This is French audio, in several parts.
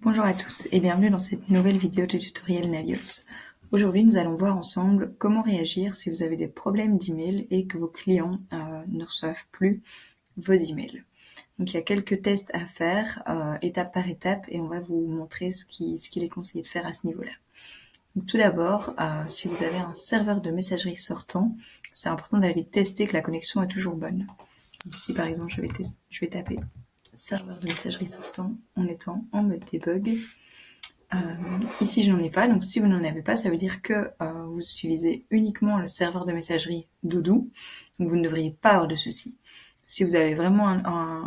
Bonjour à tous et bienvenue dans cette nouvelle vidéo du tutoriel Nalios. Aujourd'hui, nous allons voir ensemble comment réagir si vous avez des problèmes d'email et que vos clients ne reçoivent plus vos emails. Donc, il y a quelques tests à faire, étape par étape, et on va vous montrer ce qu'il est conseillé de faire à ce niveau-là. Donc, tout d'abord, si vous avez un serveur de messagerie sortant, c'est important d'aller tester que la connexion est toujours bonne. Donc, ici, par exemple, je vais taper serveur de messagerie sortant en étant en mode debug. Ici, je n'en ai pas, donc si vous n'en avez pas, ça veut dire que vous utilisez uniquement le serveur de messagerie Doudou, donc vous ne devriez pas avoir de soucis. Si vous avez vraiment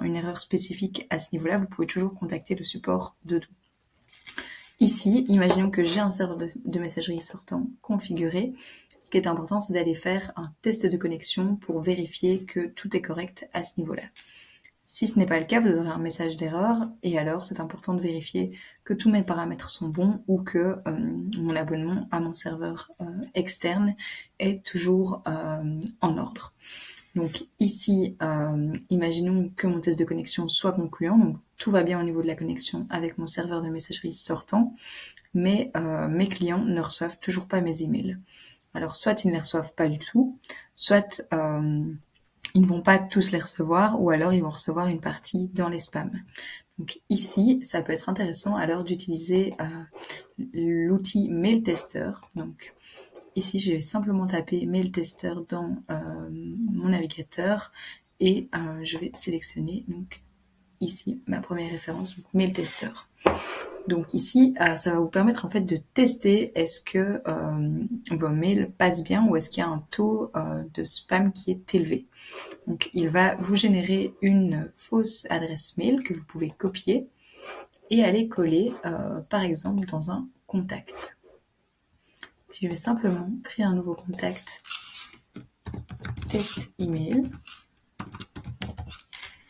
une erreur spécifique à ce niveau-là, vous pouvez toujours contacter le support Doudou. Ici, imaginons que j'ai un serveur de messagerie sortant configuré. Ce qui est important, c'est d'aller faire un test de connexion pour vérifier que tout est correct à ce niveau-là. Si ce n'est pas le cas, vous aurez un message d'erreur et alors c'est important de vérifier que tous mes paramètres sont bons ou que mon abonnement à mon serveur externe est toujours en ordre. Donc ici, imaginons que mon test de connexion soit concluant, donc tout va bien au niveau de la connexion avec mon serveur de messagerie sortant, mais mes clients ne reçoivent toujours pas mes emails. Alors soit ils ne les reçoivent pas du tout, soit ils ne vont pas tous les recevoir ou alors ils vont recevoir une partie dans les spams. Donc ici, ça peut être intéressant alors d'utiliser l'outil Mail Tester. Donc ici, je vais simplement taper Mail Tester dans mon navigateur et je vais sélectionner donc ici ma première référence, donc Mail Tester. Donc ici, ça va vous permettre en fait de tester est-ce que vos mails passent bien ou est-ce qu'il y a un taux de spam qui est élevé. Donc il va vous générer une fausse adresse mail que vous pouvez copier et aller coller par exemple dans un contact. Si je vais simplement créer un nouveau contact, test email,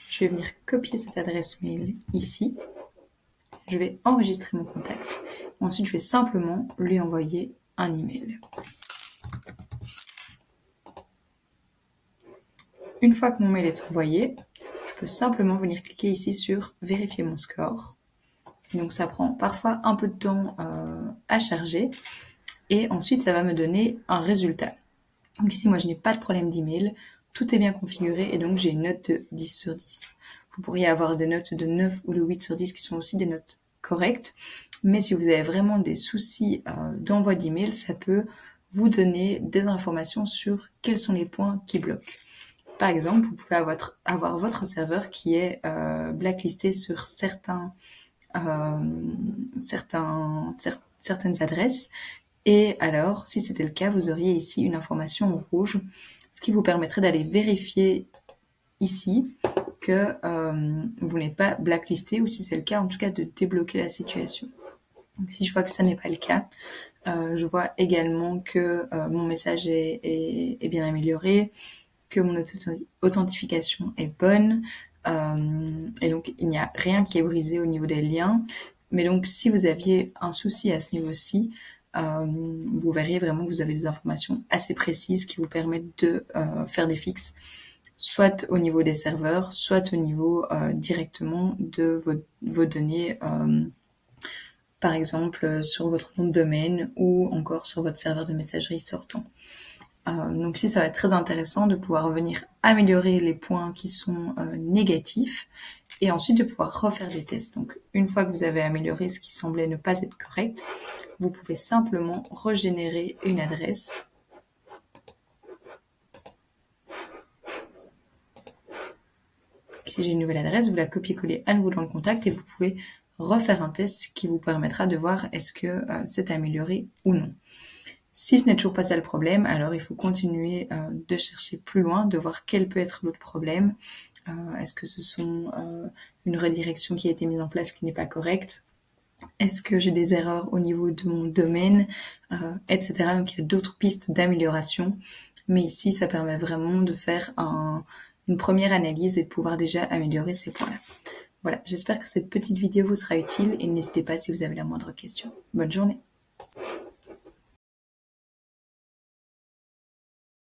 je vais venir copier cette adresse mail ici. Je vais enregistrer mon contact. Ensuite, je vais simplement lui envoyer un email. Une fois que mon mail est envoyé, je peux simplement venir cliquer ici sur « Vérifier mon score ». Donc ça prend parfois un peu de temps à charger. Et ensuite, ça va me donner un résultat. Donc ici, moi, je n'ai pas de problème d'email. Tout est bien configuré et donc j'ai une note de 10 sur 10. Vous pourriez avoir des notes de 9 ou de 8 sur 10 qui sont aussi des notes correctes. Mais si vous avez vraiment des soucis d'envoi d'email, ça peut vous donner des informations sur quels sont les points qui bloquent. Par exemple, vous pouvez avoir votre serveur qui est blacklisté sur certaines adresses. Et alors, si c'était le cas, vous auriez ici une information en rouge, ce qui vous permettrait d'aller vérifier ici que vous n'êtes pas blacklisté, ou si c'est le cas, en tout cas de débloquer la situation. Donc, si je vois que ça n'est pas le cas, je vois également que mon message est bien amélioré, que mon authentification est bonne, et donc il n'y a rien qui est brisé au niveau des liens. Mais donc, si vous aviez un souci à ce niveau-ci, vous verriez vraiment que vous avez des informations assez précises qui vous permettent de faire des fixes, soit au niveau des serveurs, soit au niveau directement de vos données, par exemple sur votre nom de domaine ou encore sur votre serveur de messagerie sortant. Donc ici, ça va être très intéressant de pouvoir venir améliorer les points qui sont négatifs et ensuite de pouvoir refaire des tests. Donc une fois que vous avez amélioré ce qui semblait ne pas être correct, vous pouvez simplement régénérer une adresse. Si j'ai une nouvelle adresse, vous la copiez-collez à nouveau dans le contact et vous pouvez refaire un test qui vous permettra de voir est-ce que c'est amélioré ou non. Si ce n'est toujours pas ça le problème, alors il faut continuer de chercher plus loin, de voir quel peut être l'autre problème. Est-ce que ce sont une redirection qui a été mise en place qui n'est pas correcte? Est-ce que j'ai des erreurs au niveau de mon domaine, etc. Donc il y a d'autres pistes d'amélioration. Mais ici, ça permet vraiment de faire une première analyse et de pouvoir déjà améliorer ces points-là. Voilà, j'espère que cette petite vidéo vous sera utile et n'hésitez pas si vous avez la moindre question. Bonne journée!